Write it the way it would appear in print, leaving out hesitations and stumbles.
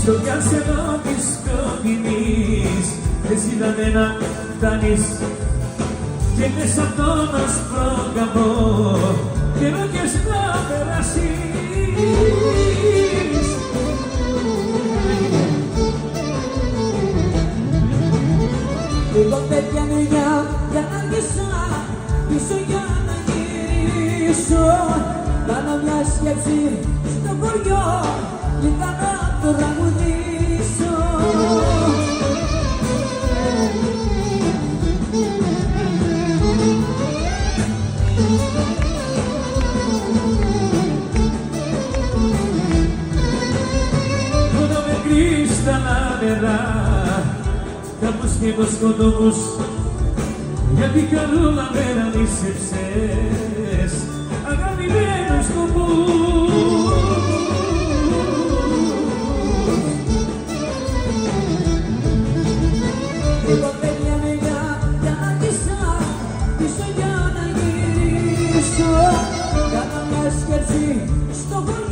Στο πιάσενο της σκοτεινής εσύ να φτάνεις και μέσα απ' τον άσπρο καμπό καινούργιες να περάσεις. Εγώ πέτιανε για να αργήσω πίσω για να γυρίσω. Κάνω μια σκέψη στο χωριό λίγα να το τραγουδήσω. Μόνο με κρύσταλλα νερά κάπως και κοσκοτόπους γιατί καλούλα μέρα λύσεψες αγαπημένους σκοπούς. Εγώ πέτιανε για να αργήσω πίσω για να γυρίσω. Κάνω μια σκέψη στο χωριό